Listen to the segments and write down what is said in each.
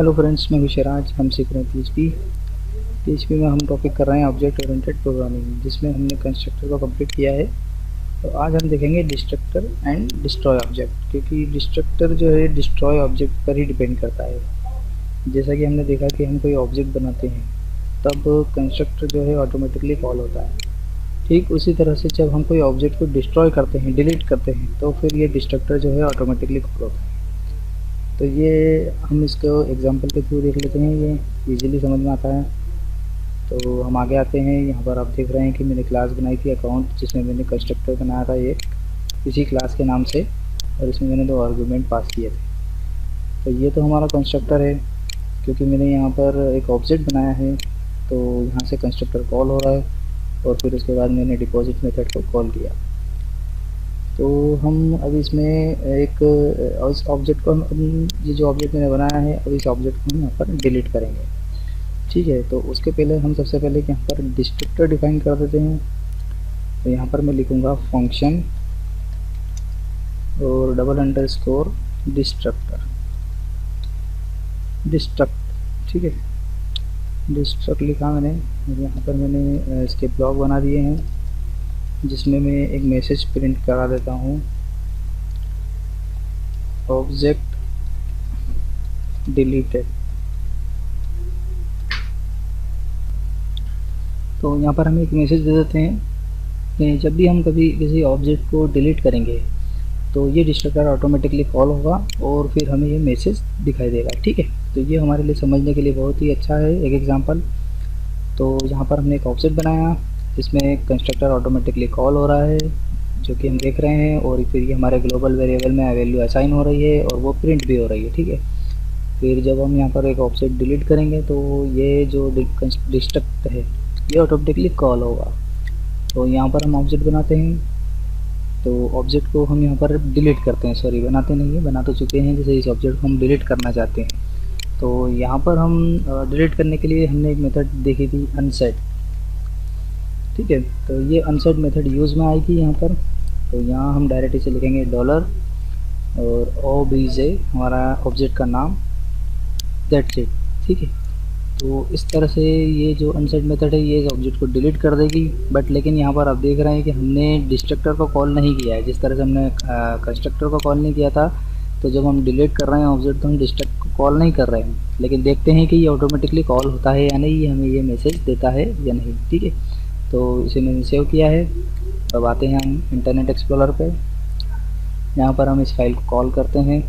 Hello friends, मैं विशराज। हम सीख रहे हैं पीएचपी में हम टॉपिक कर रहे हैं ऑब्जेक्ट ओरिएंटेड प्रोग्रामिंग, जिसमें हमने कंस्ट्रक्टर को कंप्लीट किया है। तो आज हम देखेंगे डिस्ट्रक्टर एंड डिस्ट्रॉय ऑब्जेक्ट, क्योंकि डिस्ट्रक्टर जो है डिस्ट्रॉय ऑब्जेक्ट पर ही डिपेंड करता है। जैसा कि हमने देखा कि हम कोई ऑब्जेक्ट बनाते हैं तब कंस्ट्रक्टर जो है ऑटोमेटिकली कॉल होता है। ठीक उसी तरह से जब हम कोई ऑब्जेक्ट को डिस्ट्रॉय करते हैं, डिलीट करते हैं, तो फिर ये डिस्ट्रक्टर जो है ऑटोमेटिकली कॉल होता है। तो ये हम इसको एग्जांपल के थ्रू देख लेते हैं, ये इजीली समझ में आता है। तो हम आगे आते हैं। यहाँ पर आप देख रहे हैं कि मैंने क्लास बनाई थी अकाउंट, जिसमें मैंने कंस्ट्रक्टर बनाया था एक इसी क्लास के नाम से, और इसमें मैंने 2 आर्गुमेंट पास किए थे। तो ये तो हमारा कंस्ट्रक्टर है, क्योंकि मैंने यहाँ पर एक ऑब्जेक्ट बनाया है, तो यहाँ से कंस्ट्रक्टर कॉल हो रहा है और फिर उसके बाद मैंने डिपॉजिट मेथड को कॉल किया। तो हम अब इसमें एक इस ऑब्जेक्ट को हम ये जो ऑब्जेक्ट मैंने बनाया है, अब इस ऑब्जेक्ट को हम यहाँ पर डिलीट करेंगे। ठीक है, तो उसके पहले हम सबसे पहले यहाँ पर डिस्ट्रक्टर डिफाइन कर देते हैं। तो यहाँ पर मैं लिखूँगा फंक्शन और __ डिस्ट्रक्टर ठीक है, डिस्ट्रक्ट लिखा मैंने। यहाँ पर मैंने इसके ब्लॉक बना दिए हैं, जिसमें मैं एक मैसेज प्रिंट करा देता हूँ, ऑब्जेक्ट डिलीटेड। तो यहाँ पर हम एक मैसेज दे देते हैं कि जब भी हम कभी किसी ऑब्जेक्ट को डिलीट करेंगे तो ये डिस्ट्रक्टर ऑटोमेटिकली कॉल होगा और फिर हमें ये मैसेज दिखाई देगा। ठीक है, तो ये हमारे लिए समझने के लिए बहुत ही अच्छा है एक एग्जांपल। तो यहाँ पर हमने एक ऑब्जेक्ट बनाया जिसमें कंस्ट्रक्टर ऑटोमेटिकली कॉल हो रहा है, जो कि हम देख रहे हैं, और फिर ये हमारे ग्लोबल वेरिएबल में वैल्यू असाइन हो रही है और वो प्रिंट भी हो रही है। ठीक है, फिर जब हम यहाँ पर एक ऑब्जेक्ट डिलीट करेंगे तो ये जो डिस्ट्रक्ट है ये ऑटोमेटिकली कॉल होगा। तो यहाँ पर हम ऑब्जेक्ट बनाते हैं, तो ऑब्जेक्ट को हम यहाँ पर डिलीट करते हैं, सॉरी बनाते नहीं है, बना तो चुके हैं। जैसे इस ऑब्जेक्ट को हम डिलीट करना चाहते हैं, तो यहाँ पर हम डिलीट करने के लिए हमने एक मेथड देखी थी अनसेट। ठीक है, तो ये अनसेट मेथड यूज़ में आएगी यहाँ पर। तो यहाँ हम डायरेक्ट इसे लिखेंगे डॉलर और OBJ हमारा ऑब्जेक्ट का नाम, दैट्स इट। ठीक है, तो इस तरह से ये जो अनसेट मेथड है ये इस ऑब्जेक्ट को डिलीट कर देगी। बट लेकिन यहाँ पर आप देख रहे हैं कि हमने डिस्ट्रक्टर को कॉल नहीं किया है। जिस तरह से हमने कंस्ट्रक्टर को कॉल नहीं किया था, तो जब हम डिलीट कर रहे हैं ऑब्जेक्ट तो हम डिस्ट्रक्टर को कॉल नहीं कर रहे हैं, लेकिन देखते हैं कि ये ऑटोमेटिकली कॉल होता है या नहीं, ये हमें ये मैसेज देता है या नहीं। ठीक है, तो इसे मैंने सेव किया है। अब आते हैं हम इंटरनेट एक्सप्लोरर पे। यहाँ पर हम इस फाइल को कॉल करते हैं।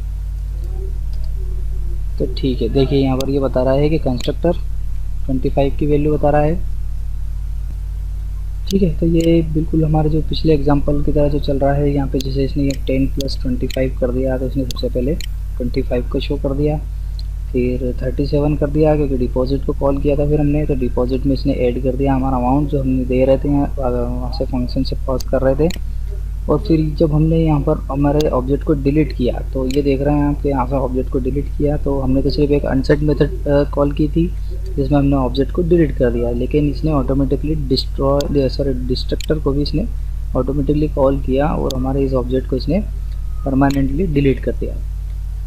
तो ठीक है, देखिए यहाँ पर ये बता रहा है कि कंस्ट्रक्टर 25 की वैल्यू बता रहा है। ठीक है, तो ये बिल्कुल हमारे जो पिछले एग्जांपल की तरह जो चल रहा है। यहाँ पे जैसे इसने 10 + 25 कर दिया, तो इसने सबसे पहले 25 को शो कर दिया, फिर 37 कर दिया क्योंकि डिपॉजिट को कॉल किया था फिर हमने, तो डिपॉजिट में इसने ऐड कर दिया हमारा अमाउंट जो हमने दे रहे थे, वहाँ से फंक्शन से पॉज कर रहे थे। और फिर जब हमने यहाँ पर हमारे ऑब्जेक्ट को डिलीट किया, तो ये देख रहे हैं आप कि यहाँ से ऑब्जेक्ट को डिलीट किया, तो हमने तो सिर्फ एक अनसेट मेथड कॉल की थी जिसमें हमने ऑब्जेक्ट को डिलीट कर दिया, लेकिन इसने ऑटोमेटिकली डिस्ट्रक्टर को भी इसने ऑटोमेटिकली कॉल किया और हमारे इस ऑब्जेक्ट को इसने परमानेंटली डिलीट कर दिया।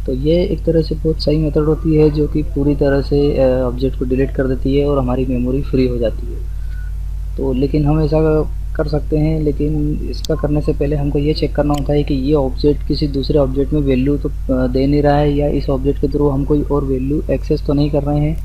तो ये एक तरह से बहुत सही मेथड होती है जो कि पूरी तरह से ऑब्जेक्ट को डिलीट कर देती है और हमारी मेमोरी फ्री हो जाती है। तो लेकिन हम ऐसा कर सकते हैं, लेकिन इसका करने से पहले हमको ये चेक करना होता है कि ये ऑब्जेक्ट किसी दूसरे ऑब्जेक्ट में वैल्यू तो दे नहीं रहा है, या इस ऑब्जेक्ट के थ्रू हम कोई और वैल्यू एक्सेस तो नहीं कर रहे हैं।